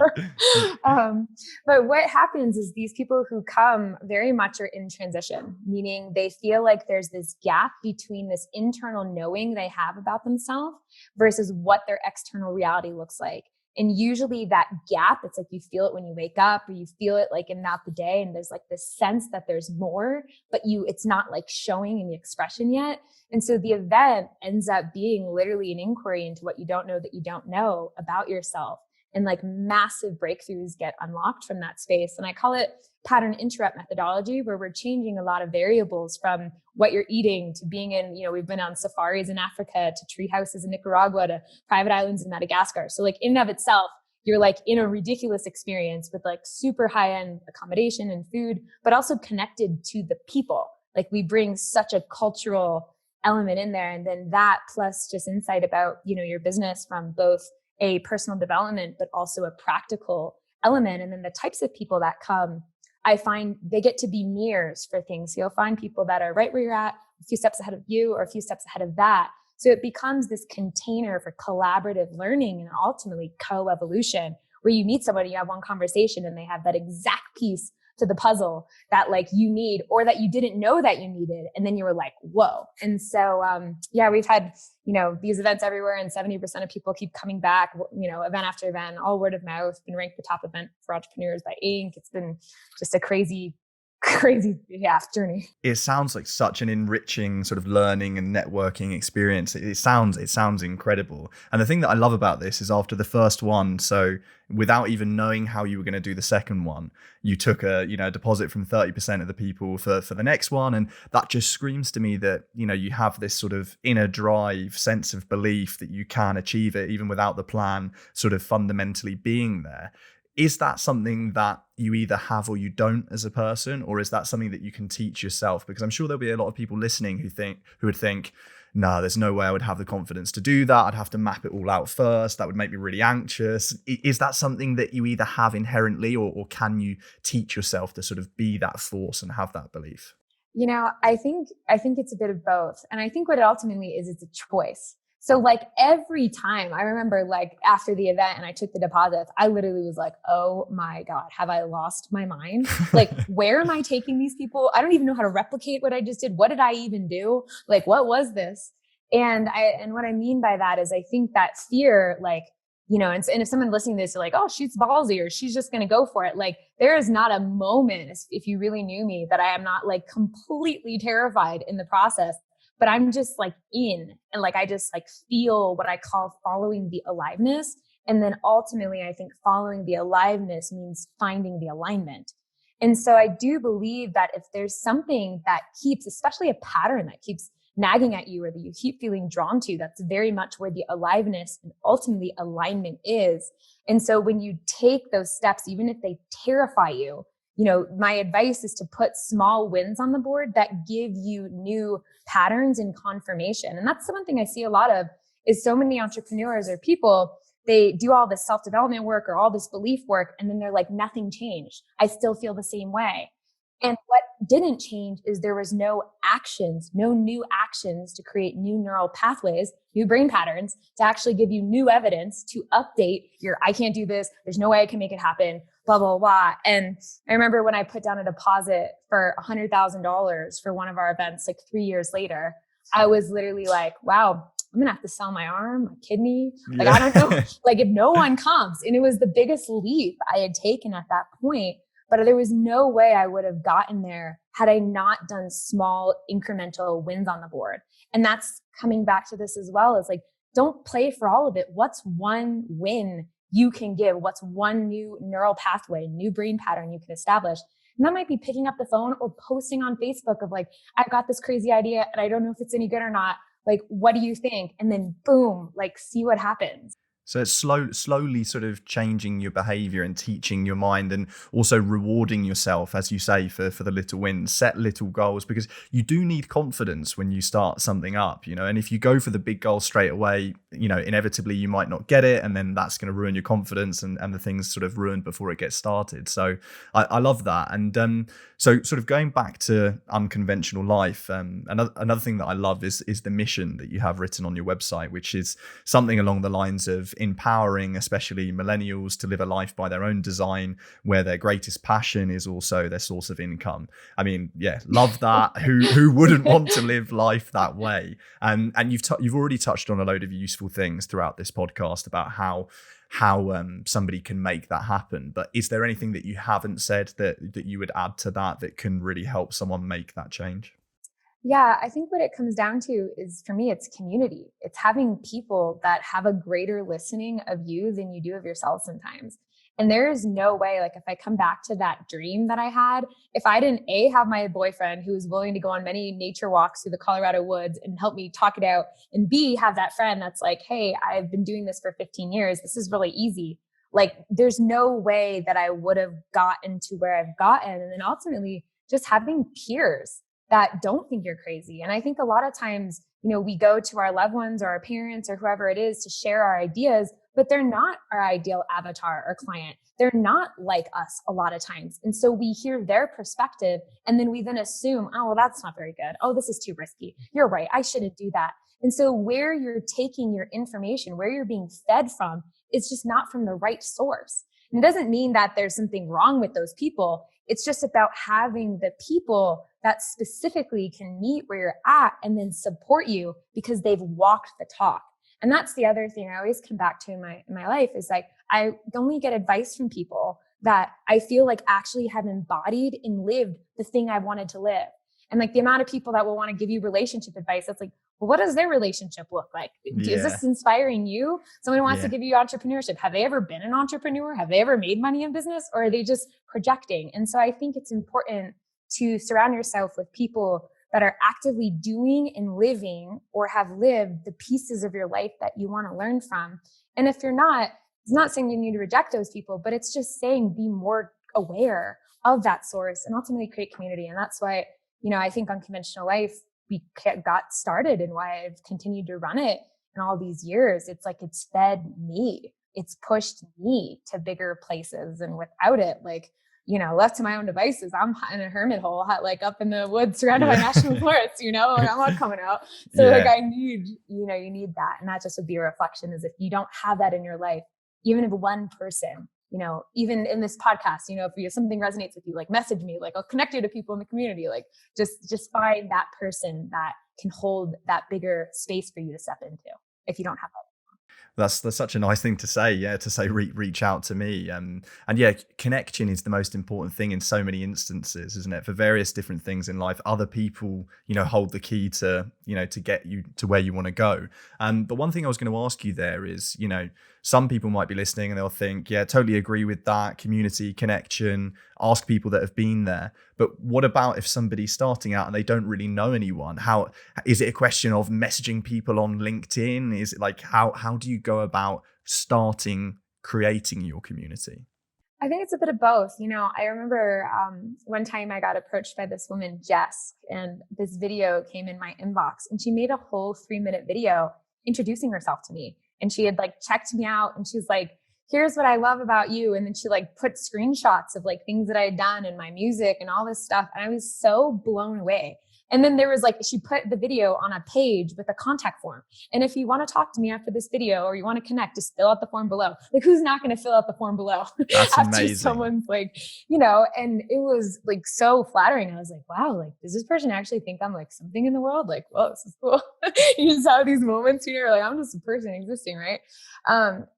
But what happens is these people who come very much are in transition, meaning they feel like there's this gap between this internal knowing they have about themselves versus what their external reality looks like. And usually that gap, it's like you feel it when you wake up, or you feel it like in not the day. And there's like this sense that there's more, but it's not like showing in the expression yet. And so the event ends up being literally an inquiry into what you don't know that you don't know about yourself. and like massive breakthroughs get unlocked from that space. And I call it pattern interrupt methodology, where we're changing a lot of variables from what you're eating to being in, we've been on safaris in Africa to tree houses in Nicaragua to private islands in Madagascar. So like in and of itself, you're like in a ridiculous experience with like super high end accommodation and food, but also connected to the people. Like we bring such a cultural element in there. And then that plus just insight about, your business from both a personal development, but also a practical element. And then the types of people that come, I find they get to be mirrors for things. So you'll find people that are right where you're at, a few steps ahead of you or a few steps ahead of that. So it becomes this container for collaborative learning and ultimately co-evolution, where you meet somebody, you have one conversation and they have that exact piece to the puzzle that like you need, or that you didn't know that you needed. And then you were like, whoa. And so, we've had, these events everywhere, and 70% of people keep coming back, event after event, all word of mouth, been ranked the top event for entrepreneurs by Inc. It's been just a crazy journey. It sounds like such an enriching sort of learning and networking experience. It sounds incredible. And the thing that I love about this is after the first one, so without even knowing how you were going to do the second one, you took a deposit from 30% of the people for the next one. And that just screams to me that, you have this sort of inner drive, sense of belief that you can achieve it even without the plan sort of fundamentally being there. Is that something that you either have or you don't as a person, or is that something that you can teach yourself? Because I'm sure there'll be a lot of people listening who would think, no, there's no way I would have the confidence to do that. I'd have to map it all out first. That would make me really anxious. Is that something that you either have inherently, or can you teach yourself to sort of be that force and have that belief? I think it's a bit of both. And I think what it ultimately is, it's a choice. So like every time I remember like after the event and I took the deposits, I literally was like, oh my God, have I lost my mind? Like, where am I taking these people? I don't even know how to replicate what I just did. What did I even do? Like, what was this? And what I mean by that is I think that fear, like, and if someone listening to this, you're like, oh, she's ballsy or she's just going to go for it. Like, there is not a moment, if you really knew me, that I am not like completely terrified in the process. But I'm just like in, and like, I just like feel what I call following the aliveness. And then ultimately, I think following the aliveness means finding the alignment. And so I do believe that if there's something that keeps, especially a pattern that keeps nagging at you or that you keep feeling drawn to, that's very much where the aliveness and ultimately alignment is. And so when you take those steps, even if they terrify you, my advice is to put small wins on the board that give you new patterns and confirmation. And that's the one thing I see a lot of is so many entrepreneurs or people, they do all this self-development work or all this belief work, and then they're like, nothing changed. I still feel the same way. And what didn't change is there was no new actions to create new neural pathways, new brain patterns to actually give you new evidence to update your, I can't do this. There's no way I can make it happen, blah, blah, blah. And I remember when I put down a deposit for $100,000 for one of our events, like 3 years later, I was literally like, wow, I'm going to have to sell my arm, my kidney. Like, I don't know, like if no one comes. And it was the biggest leap I had taken at that point. But there was no way I would have gotten there had I not done small incremental wins on the board. And that's coming back to this as well, is like, don't play for all of it. What's one win you can give? What's one new neural pathway, new brain pattern you can establish? And that might be picking up the phone or posting on Facebook of like, I've got this crazy idea and I don't know if it's any good or not. Like, what do you think? And then boom, like, see what happens. So it's slowly sort of changing your behavior and teaching your mind, and also rewarding yourself, as you say, for the little wins. Set little goals, because you do need confidence when you start something up, and if you go for the big goal straight away, inevitably you might not get it, and then that's going to ruin your confidence, and the thing's sort of ruined before it gets started. So I love that. And so sort of going back to Unconventional Life, another thing that I love is the mission that you have written on your website, which is something along the lines of empowering especially millennials to live a life by their own design, where their greatest passion is also their source of income. I mean, yeah, love that. Who wouldn't want to live life that way? And you've already touched on a load of useful things throughout this podcast about how somebody can make that happen. But is there anything that you haven't said that you would add to that can really help someone make that change? Yeah, I think what it comes down to is, for me, it's community. It's having people that have a greater listening of you than you do of yourself sometimes. And there is no way, like, if I come back to that dream that I had, if I didn't have my boyfriend who was willing to go on many nature walks through the Colorado woods and help me talk it out, and B, have that friend that's like, hey, I've been doing this for 15 years. This is really easy. Like, there's no way that I would have gotten to where I've gotten. And then ultimately just having peers that don't think you're crazy. And I think a lot of times, we go to our loved ones or our parents or whoever it is to share our ideas, but they're not our ideal avatar or client. They're not like us a lot of times. And so we hear their perspective and then we then assume, oh, well, that's not very good. Oh, this is too risky. You're right. I shouldn't do that. And so where you're taking your information, where you're being fed from, is just not from the right source. And it doesn't mean that there's something wrong with those people. It's just about having the people that specifically can meet where you're at and then support you because they've walked the talk. And that's the other thing I always come back to in my life is like, I only get advice from people that I feel like actually have embodied and lived the thing I wanted to live. And like the amount of people that will want to give you relationship advice, that's like, well, what does their relationship look like? Yeah. Is this inspiring you? Someone wants to give you entrepreneurship. Have they ever been an entrepreneur? Have they ever made money in business? Or are they just projecting? And so I think it's important to surround yourself with people that are actively doing and living or have lived the pieces of your life that you want to learn from. And if you're not, it's not saying you need to reject those people, but it's just saying be more aware of that source and ultimately create community. And that's why, I think Unconventional Life, we got started and why I've continued to run it in all these years. It's like, it's fed me. It's pushed me to bigger places. And without it, like, left to my own devices, I'm in a hermit hole, like up in the woods surrounded by national forests, like I'm not coming out. So like I need, you need that. And that just would be a reflection is if you don't have that in your life, even if one person, even in this podcast, if something resonates with you, like message me, like I'll connect you to people in the community, like just find that person that can hold that bigger space for you to step into if you don't have that. That's such a nice thing to say. Yeah, to say reach out to me. And yeah, connection is the most important thing in so many instances, isn't it? For various different things in life, other people, hold the key to, to get you to where you want to go. But one thing I was going to ask you there is, some people might be listening and they'll think, yeah, totally agree with that. Community, connection, ask people that have been there. But what about if somebody's starting out and they don't really know anyone? How is it a question of messaging people on LinkedIn? Is it like, how do you go about creating your community? I think it's a bit of both. I remember one time I got approached by this woman, Jess, and this video came in my inbox and she made a whole 3-minute video introducing herself to me. And she had like checked me out and she's like, here's what I love about you. And then she like put screenshots of like things that I had done and my music and all this stuff. And I was so blown away. And then there was like, she put the video on a page with a contact form. And if you want to talk to me after this video or you want to connect, just fill out the form below. Like, who's not going to fill out the form below? That's after amazing. Someone's like, and it was like so flattering. I was like, wow, like, does this person actually think I'm like something in the world? Like, well, this is cool. You just have these moments, like, I'm just a person existing, right?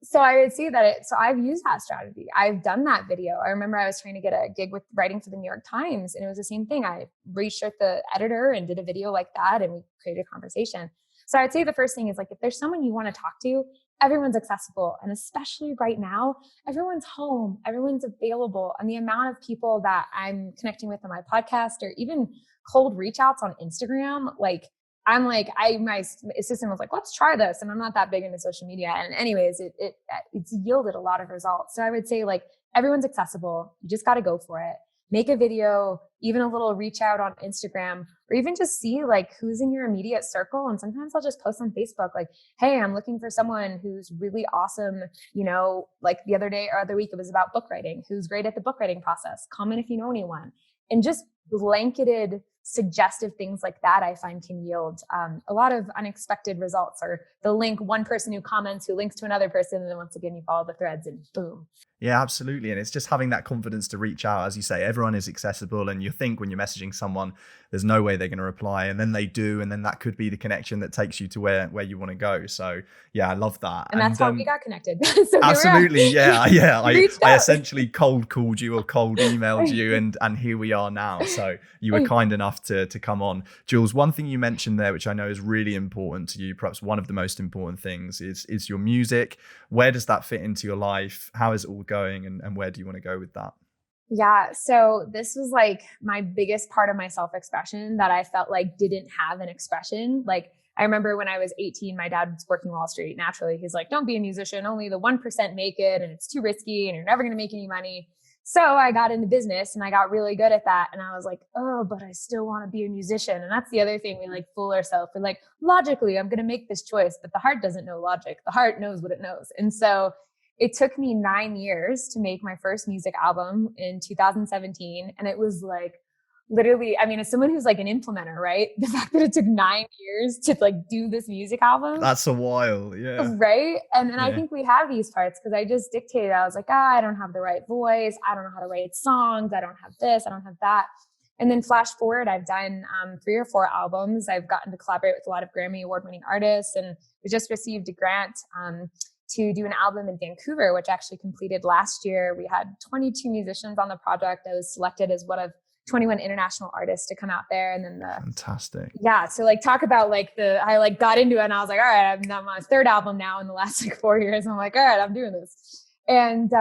So I would see that so I've used that strategy. I've done that video. I remember I was trying to get a gig with writing for the New York Times and it was the same thing. I reached out the editor and did a video like that and we created a conversation. So I'd say the first thing is like, if there's someone you want to talk to, everyone's accessible. And especially right now, everyone's home, everyone's available. And the amount of people that I'm connecting with on my podcast or even cold reach outs on Instagram, like my assistant was like, let's try this. And I'm not that big into social media. And anyways, it's yielded a lot of results. So I would say like, everyone's accessible. You just got to go for it. Make a video, even a little reach out on Instagram, or even just see like who's in your immediate circle. And sometimes I'll just post on Facebook, like, hey, I'm looking for someone who's really awesome. Like the other day or other week, it was about book writing, who's great at the book writing process. Comment if you know anyone. And just blanketed suggestive things like that, I find can yield a lot of unexpected results, or the link, one person who comments, who links to another person. And then once again, you follow the threads and boom. Yeah, absolutely. And it's just having that confidence to reach out. As you say, everyone is accessible. And you think when you're messaging someone, there's no way they're going to reply. And then they do. And then that could be the connection that takes you to where you want to go. So yeah, I love that. And that's how we got connected. So absolutely. Yeah. I essentially cold called you or cold emailed you and here we are now. So you were kind enough to come on. Jules, one thing you mentioned there, which I know is really important to you, perhaps one of the most important things, is your music. Where does that fit into your life? How is it all going, and where do you want to go with that? Yeah. So this was like my biggest part of my self-expression that I felt like didn't have an expression. Like I remember when I was 18, my dad was working Wall Street. Naturally, he's like, don't be a musician. Only the 1% make it, and it's too risky and you're never going to make any money. So I got into business and I got really good at that. And I was like, oh, but I still want to be a musician. And that's the other thing. We like fool ourselves. We're like, logically, I'm going to make this choice, but the heart doesn't know logic. The heart knows what it knows. And so it took me 9 years to make my first music album in 2017. And it was like, literally, I mean, as someone who's like an implementer, right? The fact that it took 9 years to like do this music album. That's a while. Yeah. Right. And I think we have these parts because I just dictated. I was like, I don't have the right voice. I don't know how to write songs. I don't have this. I don't have that. And then flash forward, I've done 3 or 4 albums. I've gotten to collaborate with a lot of Grammy award-winning artists, and we just received a grant to do an album in Vancouver, which actually completed last year. We had 22 musicians on the project. I was selected as one of 21 international artists to come out there. And then fantastic. Yeah. So like talk about like I like got into it and I was like, all right, I'm on my 3rd album now in the last like 4 years. I'm like, all right, I'm doing this. And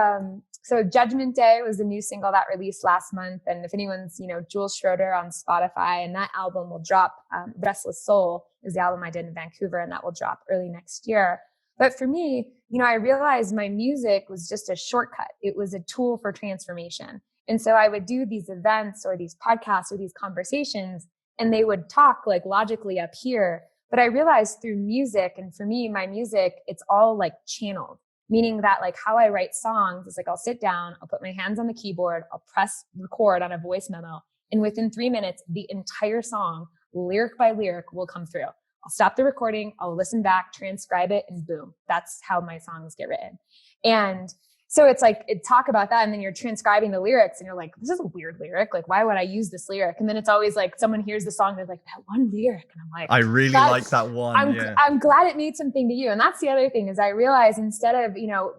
so Judgment Day was a new single that released last month. And if anyone's, Jules Schroeder on Spotify, and that album will drop, Restless Soul is the album I did in Vancouver, and that will drop early next year. But for me, I realized my music was just a shortcut. It was a tool for transformation. And so I would do these events or these podcasts or these conversations, and they would talk like logically up here. But I realized through music, and for me, my music, it's all like channeled, meaning that like how I write songs is like, I'll sit down, I'll put my hands on the keyboard, I'll press record on a voice memo. And within 3 minutes, the entire song, lyric by lyric, will come through. I'll stop the recording, I'll listen back, transcribe it, and boom, that's how my songs get written. And so it's like, talk about that. And then you're transcribing the lyrics and you're like, this is a weird lyric. Like, why would I use this lyric? And then it's always like someone hears the song, they're like, that one lyric. And I'm like, I really like that one. I'm glad it made something to you. And that's the other thing is I realize instead of,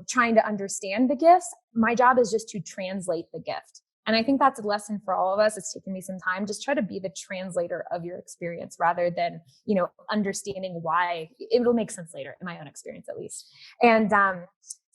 trying to understand the gifts, my job is just to translate the gift. And I think that's a lesson for all of us. It's taken me some time. Just try to be the translator of your experience rather than, understanding why. It'll make sense later in my own experience, at least. And,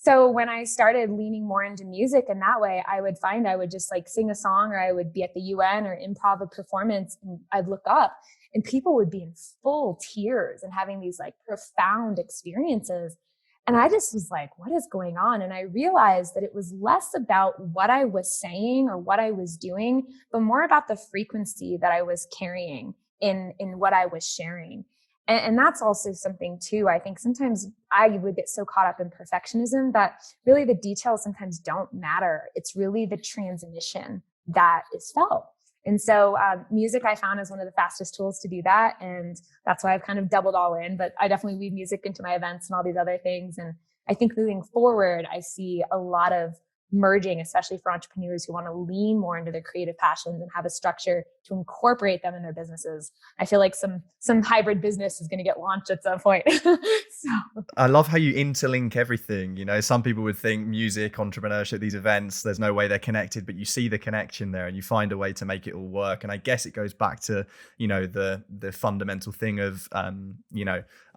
so when I started leaning more into music in that way, I would just like sing a song, or I would be at the UN or improv a performance, and I'd look up and people would be in full tears and having these like profound experiences. And I just was like, what is going on? And I realized that it was less about what I was saying or what I was doing, but more about the frequency that I was carrying in what I was sharing. And that's also something too. I think sometimes I would get so caught up in perfectionism that really the details sometimes don't matter. It's really the transmission that is felt. And so music I found is one of the fastest tools to do that. And that's why I've kind of doubled all in, but I definitely weave music into my events and all these other things. And I think moving forward, I see a lot of merging, especially for entrepreneurs who want to lean more into their creative passions and have a structure to incorporate them in their businesses. I feel like some hybrid business is going to get launched at some point. So. I love how you interlink everything. Some people would think music, entrepreneurship, these events, there's no way they're connected, but you see the connection there and you find a way to make it all work. And I guess it goes back to, the fundamental thing of,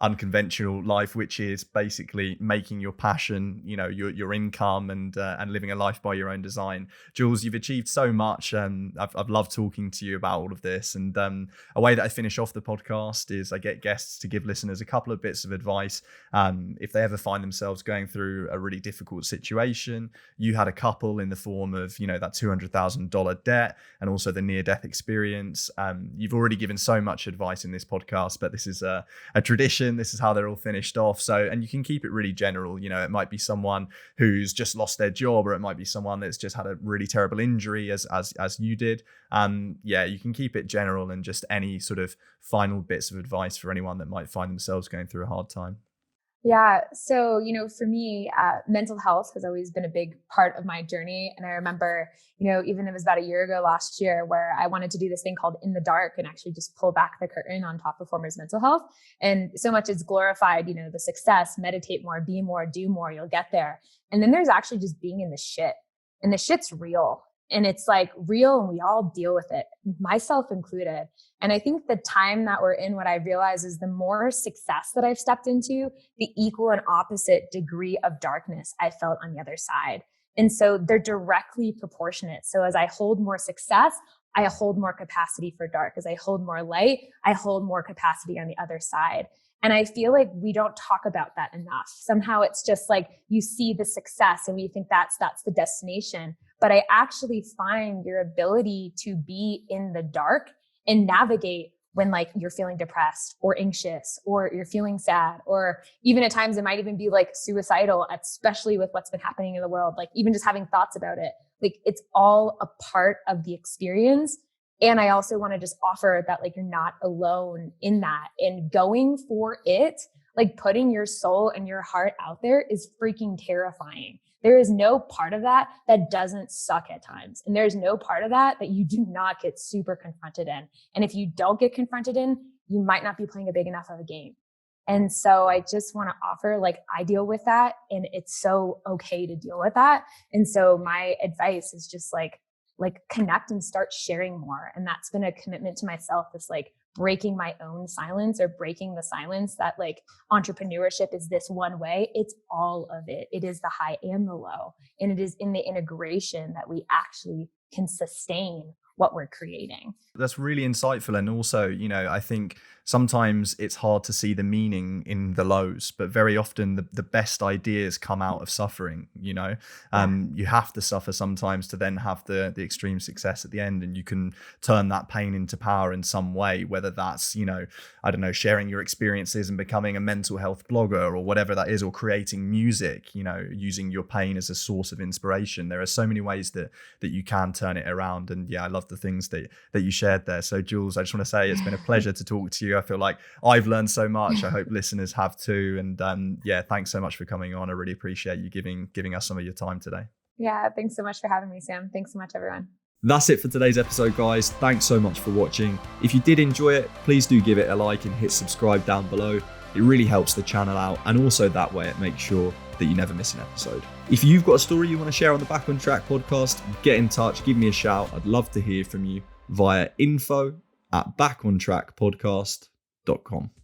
unconventional life, which is basically making your passion, your income and living a life by your own design. Jules, you've achieved so much. I've loved talking to you about all of this. And a way that I finish off the podcast is I get guests to give listeners a couple of bits of advice. If they ever find themselves going through a really difficult situation, you had a couple in the form of, that $200,000 debt and also the near-death experience. You've already given so much advice in this podcast, but this is a tradition. This is how they're all finished off. So, and you can keep it really general. It might be someone who's just lost their job, or it might be someone that's just had a really terrible injury as you did. You can keep it general and just any sort of final bits of advice for anyone that might find themselves going through a hard time. Yeah. So, for me, mental health has always been a big part of my journey. And I remember, even it was about a year ago last year where I wanted to do this thing called In the Dark and actually just pull back the curtain on top performers' mental health. And so much is glorified, the success, meditate more, be more, do more, you'll get there. And then there's actually just being in the shit. And the shit's real. And it's like real, and we all deal with it, myself included. And I think the time that we're in, what I realize is the more success that I've stepped into, the equal and opposite degree of darkness I felt on the other side. And so they're directly proportionate. So as I hold more success, I hold more capacity for dark. As I hold more light, I hold more capacity on the other side. And I feel like we don't talk about that enough. Somehow it's just like you see the success and we think that's the destination. But I actually find your ability to be in the dark and navigate when like you're feeling depressed or anxious or you're feeling sad, or even at times it might even be like suicidal, especially with what's been happening in the world, like even just having thoughts about it. Like it's all a part of the experience. And I also want to just offer that like you're not alone in that, and going for it, like putting your soul and your heart out there is freaking terrifying. There is no part of that that doesn't suck at times. And there's no part of that that you do not get super confronted in. And if you don't get confronted in, you might not be playing a big enough of a game. And so I just want to offer, like, I deal with that, and it's so okay to deal with that. And so my advice is just like connect and start sharing more. And that's been a commitment to myself, this like breaking my own silence, or breaking the silence that like entrepreneurship is this one way. It's all of it. It is the high and the low. And it is in the integration that we actually can sustain what we're creating. That's really insightful. And also, you know, I think sometimes it's hard to see the meaning in the lows, but very often the best ideas come out of suffering. You know, you have to suffer sometimes to then have the extreme success at the end, and you can turn that pain into power in some way, whether that's, you know, I don't know, sharing your experiences and becoming a mental health blogger or whatever that is, or creating music, you know, using your pain as a source of inspiration. There are so many ways that you can turn it around. And yeah, I love the things that you shared there. So Jules, I just want to say it's been a pleasure to talk to you. I feel like I've learned so much. I hope listeners have too. And yeah, thanks so much for coming on. I really appreciate you giving us some of your time today. Yeah, thanks so much for having me, Sam. Thanks so much, everyone. That's it for today's episode, guys. Thanks so much for watching. If you did enjoy it, please do give it a like and hit subscribe down below. It really helps the channel out, and also that way it makes sure that you never miss an episode. If you've got a story you want to share on the Back on Track podcast, get in touch, give me a shout. I'd love to hear from you via info@backontrackpodcast.com.